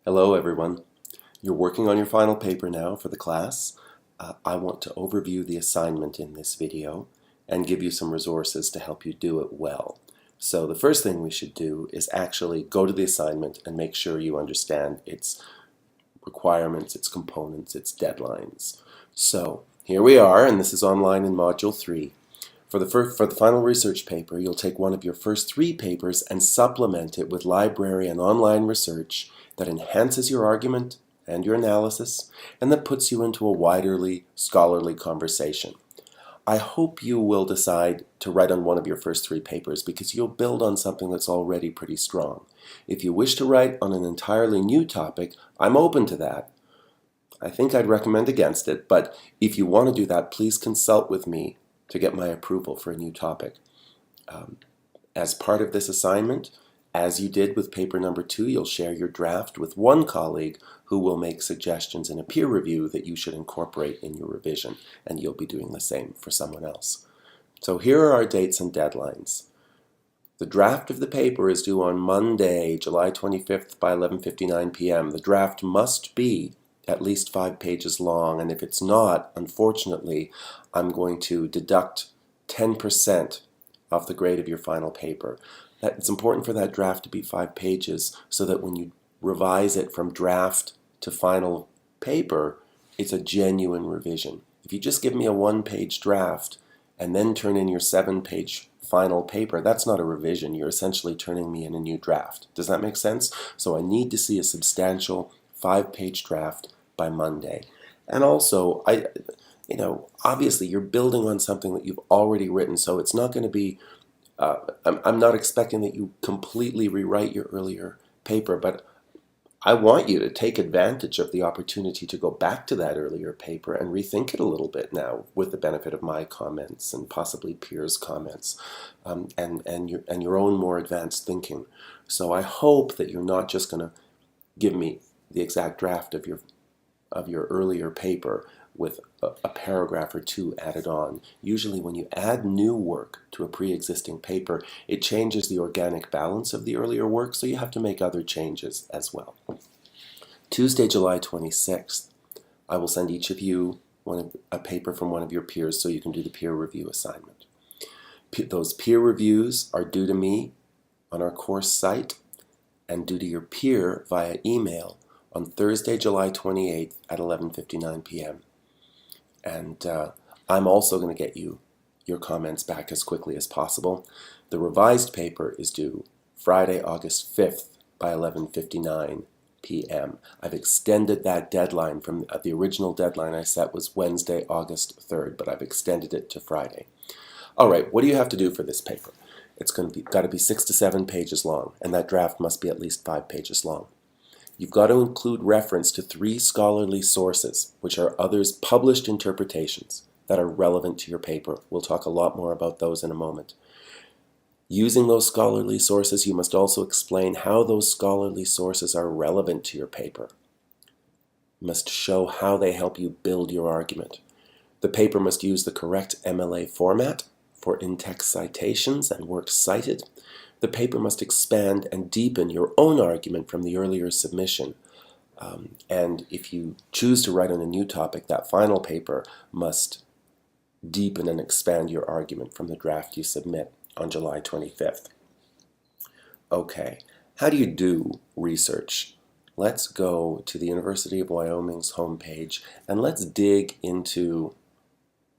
Hello everyone. You're working on your final paper now for the class. I want to overview the assignment in this video and give you some resources to help you do it well. So the first thing we should do is actually go to the assignment and make sure you understand its requirements, its components, its deadlines. So here we are, and this is online in Module 3. For the final research paper, you'll take one of your first 3 papers and supplement it with library and online research that enhances your argument and your analysis, and that puts you into a wider scholarly conversation. I hope you will decide to write on one of your first 3 papers because you'll build on something that's already pretty strong. If you wish to write on an entirely new topic, I'm open to that. I think I'd recommend against it, but if you want to do that, please consult with me to get my approval for a new topic. As part of this assignment, as you did with paper number 2, you'll share your draft with one colleague who will make suggestions in a peer review that you should incorporate in your revision, and you'll be doing the same for someone else. So here are our dates and deadlines. The draft of the paper is due on Monday, July 25th by 11:59 p.m. The draft must be at least 5 pages long, and if it's not, unfortunately, I'm going to deduct 10% off the grade of your final paper. It's important for that draft to be 5 pages so that when you revise it from draft to final paper, it's a genuine revision. If you just give me a 1-page draft and then turn in your 7-page final paper, that's not a revision. You're essentially turning me in a new draft. Does that make sense? So I need to see a substantial 5-page draft by Monday. And also, obviously you're building on something that you've already written, so it's not going to be, I'm not expecting that you completely rewrite your earlier paper, but I want you to take advantage of the opportunity to go back to that earlier paper and rethink it a little bit now with the benefit of my comments and possibly peers' comments and your own more advanced thinking. So I hope that you're not just going to give me the exact draft of your earlier paper with a paragraph or 2 added on. Usually when you add new work to a pre-existing paper, it changes the organic balance of the earlier work, so you have to make other changes as well. Tuesday, July 26th, I will send each of you a paper from one of your peers so you can do the peer review assignment. Those peer reviews are due to me on our course site and due to your peer via email on Thursday, July 28th at 11:59 p.m. And I'm also going to get you your comments back as quickly as possible. The revised paper is due Friday, August 5th by 11:59 p.m. I've extended that deadline from the original deadline I set was Wednesday, August 3rd, but I've extended it to Friday. All right, what do you have to do for this paper? It's got to be 6 to 7 pages long, and that draft must be at least 5 pages long. You've got to include reference to 3 scholarly sources, which are others' published interpretations that are relevant to your paper. We'll talk a lot more about those in a moment. Using those scholarly sources, you must also explain how those scholarly sources are relevant to your paper. You must show how they help you build your argument. The paper must use the correct MLA format for in-text citations and works cited. The paper must expand and deepen your own argument from the earlier submission. And if you choose to write on a new topic, that final paper must deepen and expand your argument from the draft you submit on July 25th. Okay, how do you do research? Let's go to the University of Wyoming's homepage and let's dig into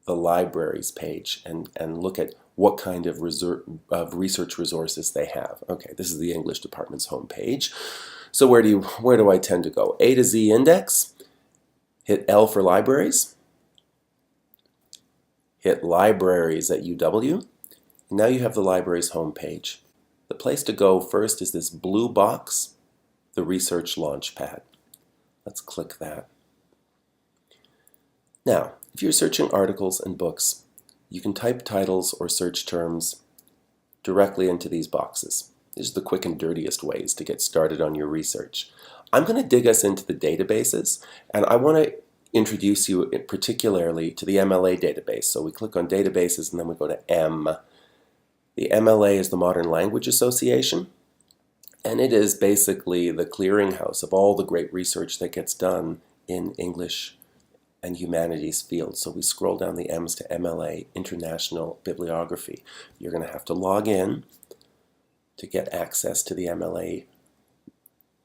the libraries page and look at what kind of research resources they have. Okay, this is the English department's homepage. So where do I tend to go? A to Z index, hit L for libraries, hit libraries at UW, and now you have the library's homepage. The place to go first is this blue box, the Research Launchpad. Let's click that. Now, if you're searching articles and books, you can type titles or search terms directly into these boxes. These are the quick and dirtiest ways to get started on your research. I'm going to dig us into the databases, and I want to introduce you particularly to the Mla database. So we click on databases and then we go to M. The MLA is the Modern Language Association. And it is basically the clearinghouse of all the great research that gets done in English and humanities fields. So we scroll down the M's to MLA, International Bibliography. You're going to have to log in to get access to the MLA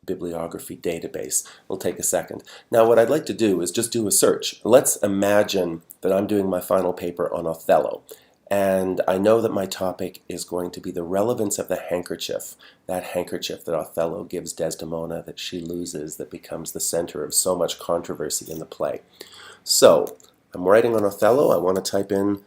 bibliography database. It'll take a second. Now what I'd like to do is just do a search. Let's imagine that I'm doing my final paper on Othello, and I know that my topic is going to be the relevance of the handkerchief, that handkerchief that Othello gives Desdemona that she loses, that becomes the center of so much controversy in the play. So I'm writing on Othello. I want to type in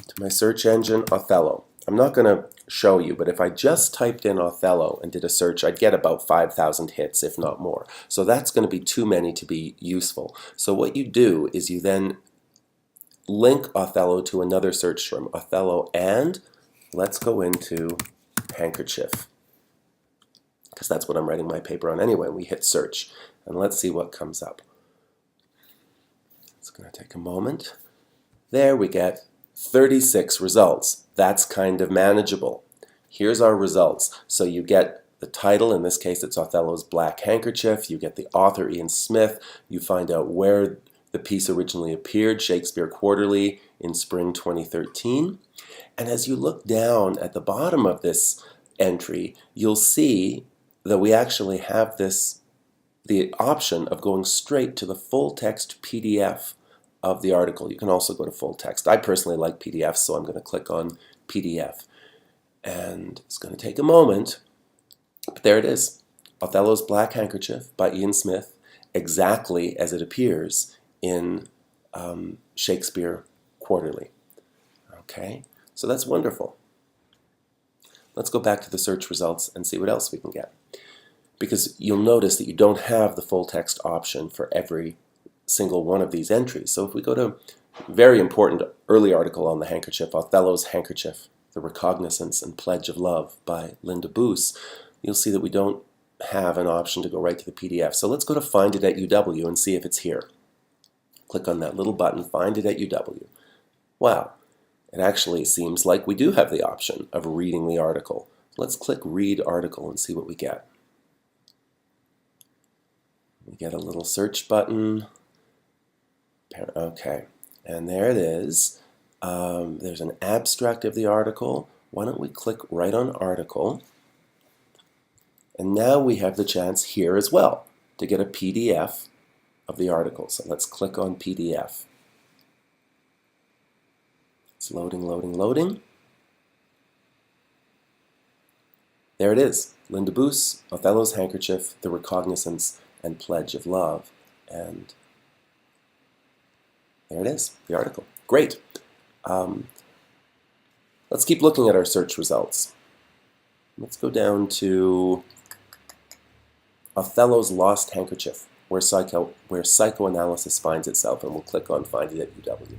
to my search engine Othello. I'm not going to show you, but if I just typed in Othello and did a search, I'd get about 5,000 hits, if not more. So that's going to be too many to be useful. So what you do is you then link Othello to another search term, Othello, and let's go into handkerchief, because that's what I'm writing my paper on anyway. We hit search, and let's see what comes up. It's going to take a moment. There we get 36 results. That's kind of manageable. Here's our results. So you get the title, in this case it's Othello's Black Handkerchief. You get the author, Ian Smith. You find out where the piece originally appeared, Shakespeare Quarterly, in spring 2013. And as you look down at the bottom of this entry, you'll see that we actually have the option of going straight to the full text PDF of the article. You can also go to full text. I personally like PDFs, so I'm going to click on PDF. And it's going to take a moment, but there it is. Othello's Black Handkerchief by Ian Smith, exactly as it appears in Shakespeare Quarterly. Okay, so that's wonderful. Let's go back to the search results and see what else we can get. Because you'll notice that you don't have the full text option for every single one of these entries. So if we go to a very important early article on the handkerchief, Othello's Handkerchief, The Recognizance and Pledge of Love by Linda Boos, you'll see that we don't have an option to go right to the PDF. So let's go to Find It at UW and see if it's here. Click on that little button, Find It at UW. Wow, it actually seems like we do have the option of reading the article. Let's click Read Article and see what we get. We get a little search button. Okay, and there it is. There's an abstract of the article. Why don't we click right on Article? And now we have the chance here as well to get a PDF of the article. So let's click on PDF. It's loading, loading, loading. There it is. Linda Boos, Othello's Handkerchief, The Recognizance and Pledge of Love. And there it is, the article. Great. Let's keep looking at our search results. Let's go down to Othello's Lost Handkerchief, where psychoanalysis finds itself, and we'll click on Find It at UW.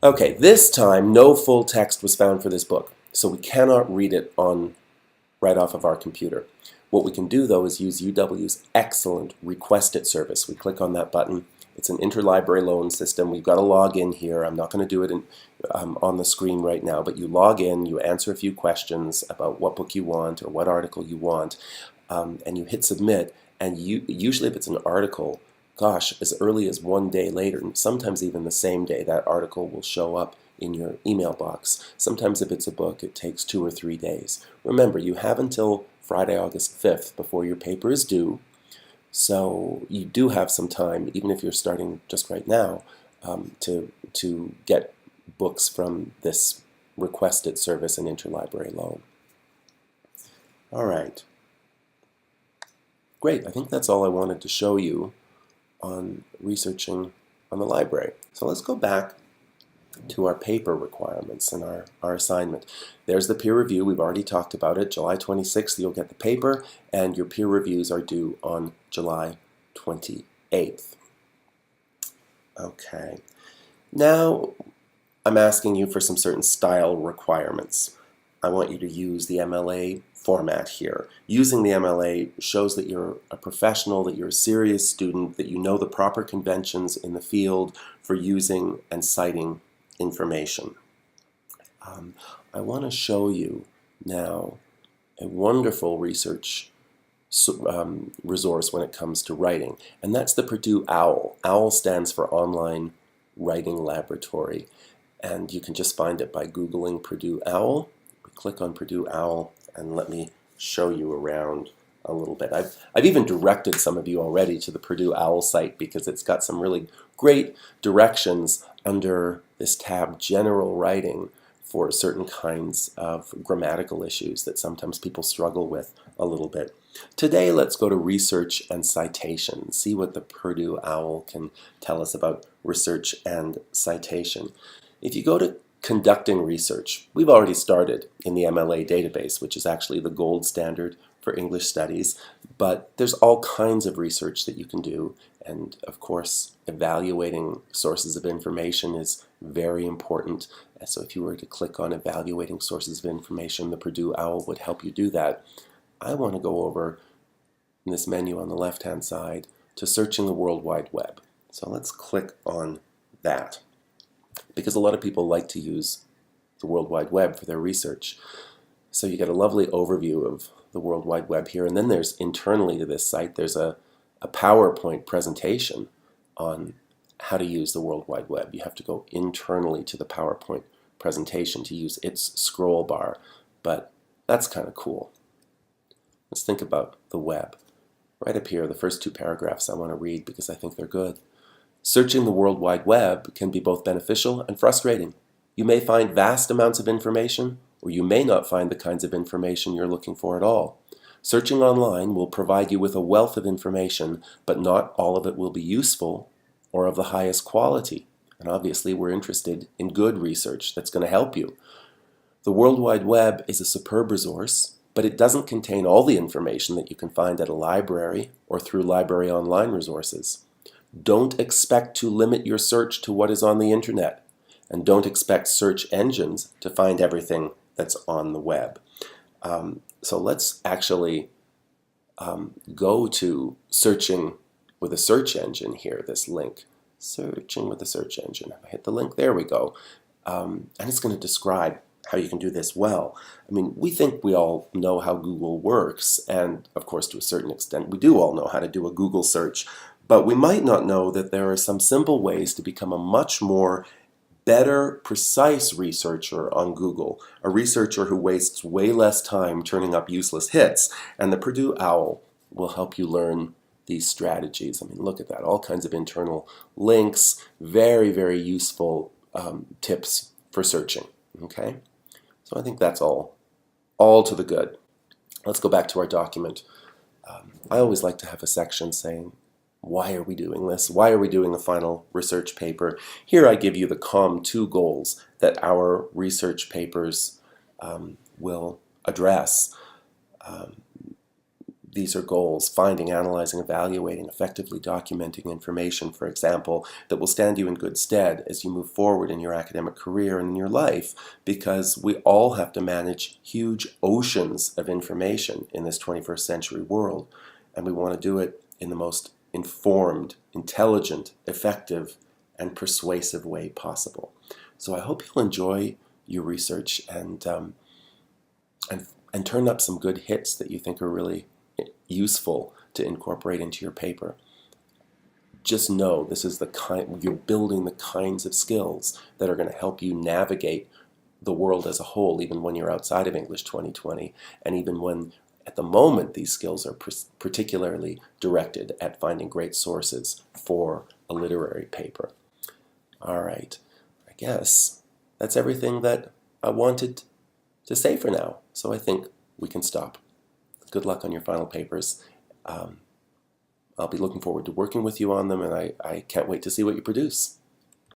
Okay, this time no full text was found for this book, so we cannot read it right off of our computer. What we can do, though, is use UW's excellent Request It service. We click on that button. It's an interlibrary loan system. We've got to log in here. I'm not going to do it on the screen right now, but you log in, you answer a few questions about what book you want or what article you want, and you hit submit. And usually if it's an article, gosh, as early as one day later, and sometimes even the same day, that article will show up in your email box. Sometimes if it's a book, it takes 2 or 3 days. Remember, you have until Friday, August 5th before your paper is due. So you do have some time, even if you're starting just right now, to get books from this Request It service and interlibrary loan. All right. Great. I think that's all I wanted to show you on researching on the library. So let's go back to our paper requirements and our assignment. There's the peer review. We've already talked about it. July 26th, you'll get the paper, and your peer reviews are due on July 28th. Okay. Now, I'm asking you for some certain style requirements. I want you to use the MLA format here. Using the MLA shows that you're a professional, that you're a serious student, that you know the proper conventions in the field for using and citing information. I want to show you now a wonderful research resource when it comes to writing, and that's the Purdue OWL. OWL stands for Online Writing Laboratory, and you can just find it by Googling Purdue OWL. Click on Purdue OWL and let me show you around a little bit. I've even directed some of you already to the Purdue OWL site because it's got some really great directions under this tab General Writing for certain kinds of grammatical issues that sometimes people struggle with a little bit. Today let's go to research and citation, see what the Purdue OWL can tell us about research and citation. If you go to conducting research, we've already started in the Mla Database, which is actually the gold standard for English studies, but there's all kinds of research that you can do, and of course evaluating sources of information is very important. So if you were to click on evaluating sources of information, the Purdue OWL would help you do that. I want to go over in this menu on the left hand side to searching the World Wide Web. So let's click on that, because a lot of people like to use the World Wide Web for their research. So you get a lovely overview of the World Wide Web here, and then there's internally to this site there's a PowerPoint presentation on how to use the World Wide Web. You have to go internally to the PowerPoint presentation to use its scroll bar, but that's kind of cool. Let's think about the web. Right up here, the first two paragraphs I want to read because I think they're good. Searching the World Wide Web can be both beneficial and frustrating. You may find vast amounts of information, or you may not find the kinds of information you're looking for at all. Searching online will provide you with a wealth of information, but not all of it will be useful or of the highest quality. And obviously we're interested in good research that's going to help you. The World Wide Web is a superb resource, but it doesn't contain all the information that you can find at a library or through library online resources. Don't expect to limit your search to what is on the internet, and don't expect search engines to find everything that's on the web. So let's actually go to searching with a search engine here, this link. Searching with a search engine. If I hit the link, there we go. And it's going to describe how you can do this well. I mean, we think we all know how Google works, and of course to a certain extent we do all know how to do a Google search, but we might not know that there are some simple ways to become a much more better, precise researcher on Google, a researcher who wastes way less time turning up useless hits, and the Purdue OWL will help you learn these strategies. I mean, look at that, all kinds of internal links, very, very useful tips for searching, okay? So I think that's all to the good. Let's go back to our document. I always like to have a section saying, why are we doing this? Why are we doing a final research paper? Here I give you the COM2 goals that our research papers will address. These are goals: finding, analyzing, evaluating, effectively documenting information, for example, that will stand you in good stead as you move forward in your academic career and in your life, because we all have to manage huge oceans of information in this 21st century world, and we want to do it in the most informed, intelligent, effective, and persuasive way possible. So I hope you'll enjoy your research and turn up some good hits that you think are really useful to incorporate into your paper. Just know this is the kind, you're building the kinds of skills that are going to help you navigate the world as a whole, even when you're outside of English 2020, and even when at the moment these skills are particularly directed at finding great sources for a literary paper. All right, I guess that's everything that I wanted to say for now, so I think we can stop. Good luck on your final papers. I'll be looking forward to working with you on them, and I can't wait to see what you produce.